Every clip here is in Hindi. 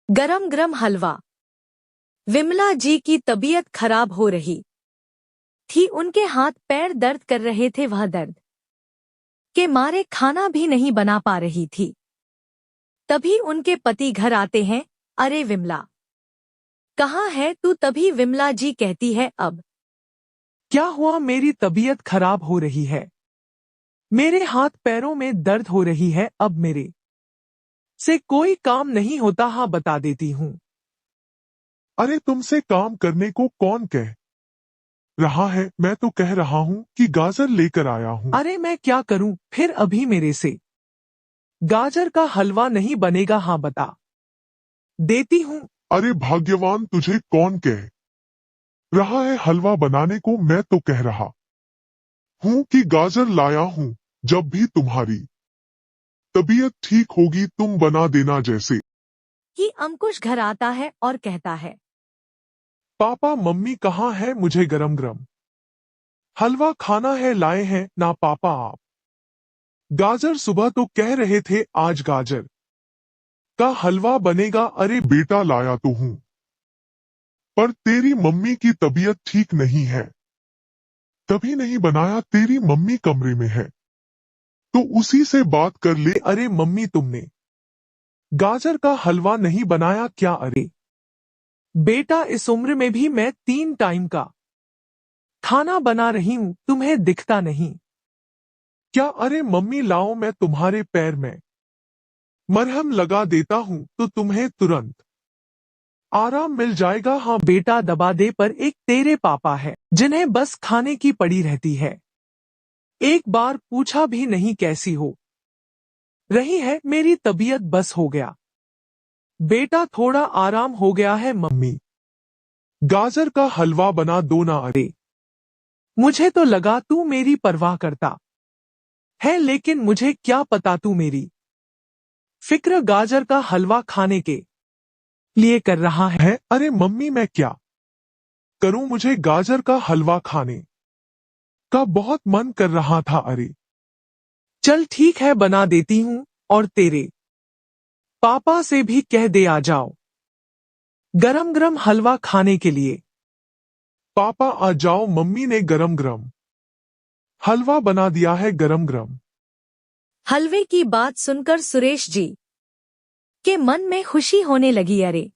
गरम गरम हलवा। विमला जी की तबीयत खराब हो रही थी। उनके हाथ पैर दर्द कर रहे थे। वह दर्द के मारे खाना भी नहीं बना पा रही थी। तभी उनके पति घर आते हैं। अरे विमला, कहाँ है तू? तभी विमला जी कहती है, अब क्या हुआ? मेरी तबीयत खराब हो रही है, मेरे हाथ पैरों में दर्द हो रही है, अब मेरे से कोई काम नहीं होता। हाँ, बता देती हूँ। अरे तुमसे काम करने को कौन कह रहा है? मैं तो कह रहा हूँ कि गाजर लेकर आया हूँ। अरे मैं क्या करूँ फिर? अभी मेरे से गाजर का हलवा नहीं बनेगा। हाँ, बता देती हूँ। अरे भाग्यवान, तुझे कौन कह रहा है हलवा बनाने को? मैं तो कह रहा हूँ कि गाजर लाया हूँ। जब भी तुम्हारी तबीयत ठीक होगी तुम बना देना। जैसे कि अंकुश घर आता है और कहता है, पापा मम्मी कहाँ है? मुझे गरम गरम हलवा खाना है, लाए हैं ना पापा आप? गाजर सुबह तो कह रहे थे आज गाजर का हलवा बनेगा। अरे बेटा, लाया तो हूँ, पर तेरी मम्मी की तबीयत ठीक नहीं है, तभी नहीं बनाया। तेरी मम्मी कमरे में है तो उसी से बात कर ले। अरे मम्मी, तुमने गाजर का हलवा नहीं बनाया क्या? अरे बेटा, इस उम्र में भी मैं 3 टाइम का खाना बना रही हूँ, तुम्हें दिखता नहीं क्या? अरे मम्मी लाओ, मैं तुम्हारे पैर में मरहम लगा देता हूँ तो तुम्हें तुरंत आराम मिल जाएगा। हाँ बेटा, दबा दे। पर एक तेरे पापा है जिन्हें बस खाने की पड़ी रहती है। एक बार पूछा भी नहीं कैसी हो रही है। मेरी तबीयत बस हो गया बेटा, थोड़ा आराम हो गया है। मम्मी, गाजर का हलवा बना दो ना। अरे मुझे तो लगा तू मेरी परवाह करता है, लेकिन मुझे क्या पता तू मेरी फिक्र गाजर का हलवा खाने के लिए कर रहा है। अरे मम्मी, मैं क्या करूं? मुझे गाजर का हलवा खाने का बहुत मन कर रहा था। अरे चल ठीक है, बना देती हूँ। और तेरे पापा से भी कह दे आ जाओ गरम गरम हलवा खाने के लिए। पापा आ जाओ, मम्मी ने गरम गरम हलवा बना दिया है, गरम गरम। हलवे की बात सुनकर सुरेश जी के मन में खुशी होने लगी। अरे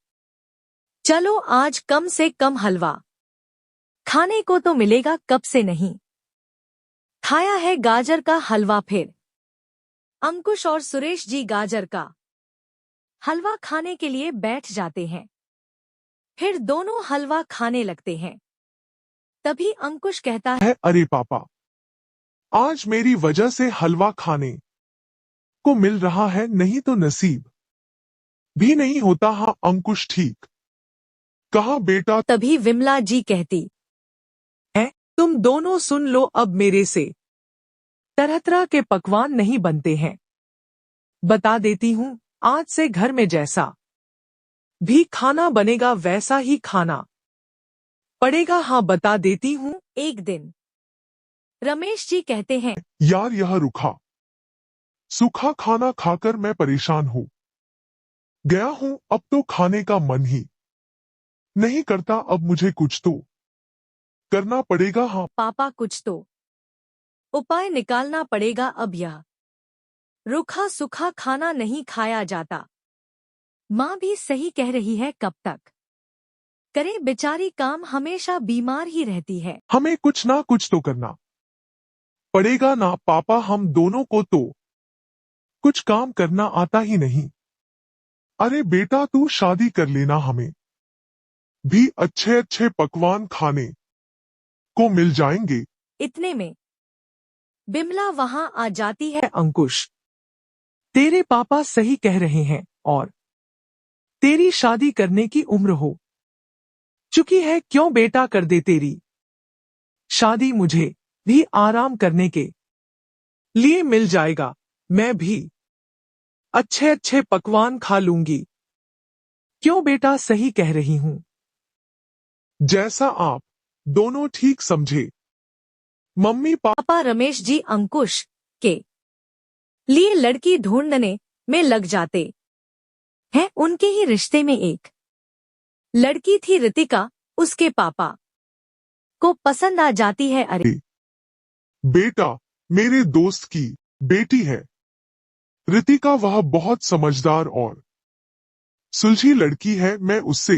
चलो, आज कम से कम हलवा खाने को तो मिलेगा। कब से नहीं खाया है गाजर का हलवा। फिर अंकुश और सुरेश जी गाजर का हलवा खाने के लिए बैठ जाते हैं। फिर दोनों हलवा खाने लगते हैं। तभी अंकुश कहता है, अरे पापा, आज मेरी वजह से हलवा खाने को मिल रहा है, नहीं तो नसीब भी नहीं होता। हाँ अंकुश, ठीक कहा बेटा। तभी विमला जी कहती है, तुम दोनों सुन लो, अब मेरे से तरह तरह के पकवान नहीं बनते हैं। बता देती हूँ, आज से घर में जैसा भी खाना बनेगा वैसा ही खाना पड़ेगा। हाँ, बता देती हूँ। एक दिन रमेश जी कहते हैं, यार यह रूखा सूखा खाना खाकर मैं परेशान हो गया हूँ। अब तो खाने का मन ही नहीं करता। अब मुझे कुछ तो करना पड़ेगा। हाँ पापा, कुछ तो उपाय निकालना पड़ेगा। अब यह रूखा सूखा खाना नहीं खाया जाता। माँ भी सही कह रही है, कब तक करे बेचारी काम, हमेशा बीमार ही रहती है। हमें कुछ ना कुछ तो करना पड़ेगा ना पापा। हम दोनों को तो कुछ काम करना आता ही नहीं। अरे बेटा, तू शादी कर लेना, हमें भी अच्छे अच्छे पकवान खाने को मिल जाएंगे। इतने में बिमला वहां आ जाती है। अंकुश, तेरे पापा सही कह रहे हैं और तेरी शादी करने की उम्र हो चुकी है। क्यों बेटा, कर दे तेरी शादी, मुझे भी आराम करने के लिए मिल जाएगा। मैं भी अच्छे अच्छे पकवान खा लूंगी। क्यों बेटा, सही कह रही हूँ। जैसा आप दोनों ठीक समझे। मम्मी पापा रमेश जी अंकुश के लिए लड़की ढूंढने में लग जाते। है उनके ही रिश्ते में एक लड़की थी रितिका, उसके पापा को पसंद आ जाती है। अरे बेटा, मेरे दोस्त की बेटी है रितिका। वह बहुत समझदार और सुलझी लड़की है। मैं उससे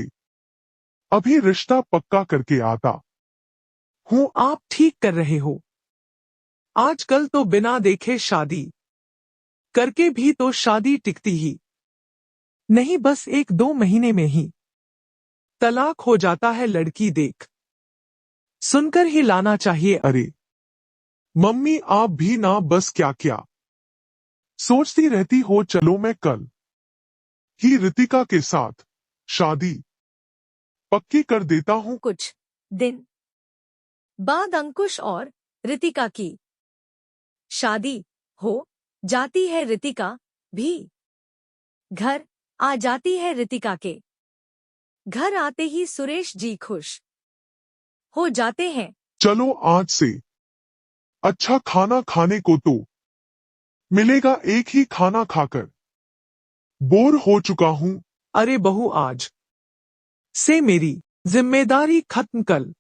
अभी रिश्ता पक्का करके आता हूँ। आप ठीक कर रहे हो। आजकल तो बिना देखे शादी करके भी तो शादी टिकती ही नहीं, बस 1-2 महीने में ही तलाक हो जाता है। लड़की देख सुनकर ही लाना चाहिए। अरे मम्मी, आप भी ना बस क्या क्या सोचती रहती हो। चलो मैं कल ही रितिका के साथ शादी पक्की कर देता हूँ। कुछ दिन बाद अंकुश और रितिका की शादी हो जाती है। रितिका भी घर आ जाती है। रितिका के घर आते ही सुरेश जी खुश हो जाते हैं। चलो आज से अच्छा खाना खाने को तो मिलेगा। एक ही खाना खाकर बोर हो चुका हूँ। अरे बहू, आज से मेरी जिम्मेदारी खत्म। कल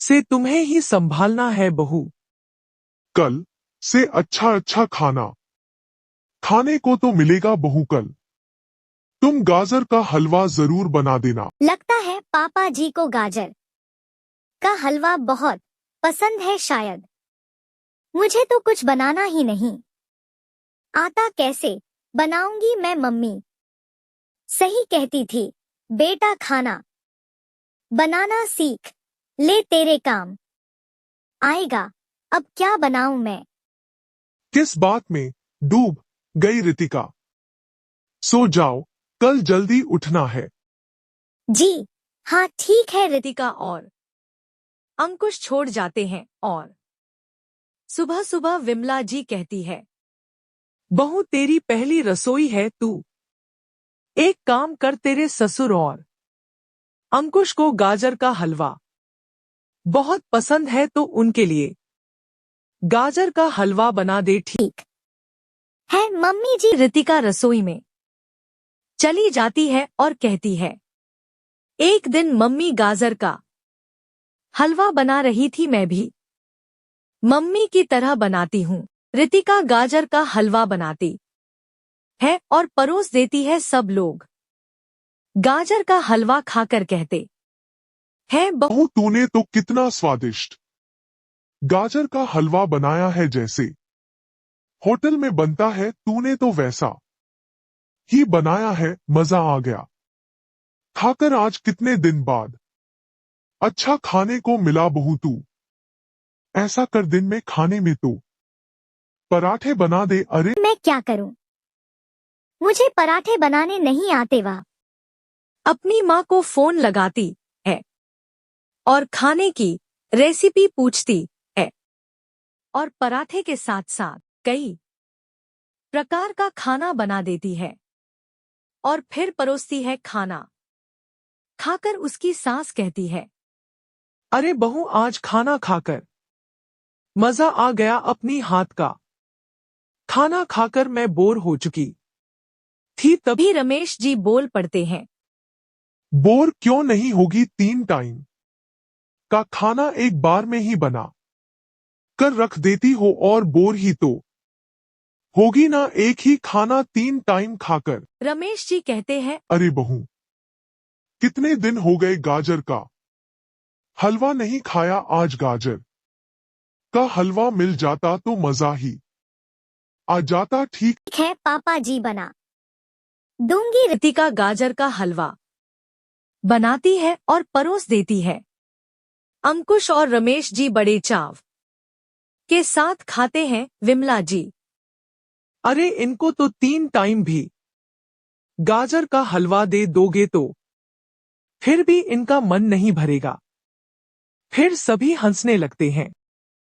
से तुम्हें ही संभालना है बहू। कल से अच्छा अच्छा खाना खाने को तो मिलेगा बहू। कल तुम गाजर का हलवा जरूर बना देना। लगता है पापा जी को गाजर का हलवा बहुत पसंद है शायद। मुझे तो कुछ बनाना ही नहीं आता, कैसे बनाऊंगी मैं। मम्मी सही कहती थी, बेटा खाना बनाना सीख ले, तेरे काम आएगा। अब क्या बनाऊं मैं। किस बात में डूब गई रितिका? सो जाओ, कल जल्दी उठना है। जी हाँ ठीक है। रितिका और अंकुश छोड़ जाते हैं और सुबह सुबह विमला जी कहती है, बहू तेरी पहली रसोई है। तू एक काम कर, तेरे ससुर और अंकुश को गाजर का हलवा बहुत पसंद है, तो उनके लिए गाजर का हलवा बना दे। ठीक है मम्मी जी। रितिका रसोई में चली जाती है और कहती है, एक दिन मम्मी गाजर का हलवा बना रही थी, मैं भी मम्मी की तरह बनाती हूँ। रितिका गाजर का हलवा बनाती है और परोस देती है। सब लोग गाजर का हलवा खाकर कहते हैं, बहू तूने तो कितना स्वादिष्ट गाजर का हलवा बनाया है, जैसे होटल में बनता है। तूने तो वैसा ही बनाया है, मजा आ गया खाकर। आज कितने दिन बाद अच्छा खाने को मिला बहू। तू ऐसा कर, दिन में खाने में तो पराठे बना दे। अरे मैं क्या करूं, मुझे पराठे बनाने नहीं आते। वाह। अपनी माँ को फोन लगाती है और खाने की रेसिपी पूछती है और पराठे के साथ साथ कई प्रकार का खाना बना देती है और फिर परोसती है। खाना खाकर उसकी सास कहती है, अरे बहू, आज खाना खाकर मजा आ गया। अपनी हाथ का खाना खाकर मैं बोर हो चुकी थी। तभी भी रमेश जी बोल पड़ते हैं, बोर क्यों नहीं होगी? 3 टाइम का खाना एक बार में ही बना कर रख देती हो और बोर ही तो होगी ना एक ही खाना 3 टाइम खाकर। रमेश जी कहते हैं, अरे बहू, कितने दिन हो गए गाजर का हलवा नहीं खाया। आज गाजर का हलवा मिल जाता तो मजा ही आ जाता। ठीक ठीक है पापा जी, बना दूंगी। रितिका गाजर का हलवा बनाती है और परोस देती है। अंकुश और रमेश जी बड़े चाव के साथ खाते हैं। विमला जी, अरे इनको तो 3 टाइम भी गाजर का हलवा दे दोगे तो फिर भी इनका मन नहीं भरेगा। फिर सभी हंसने लगते हैं।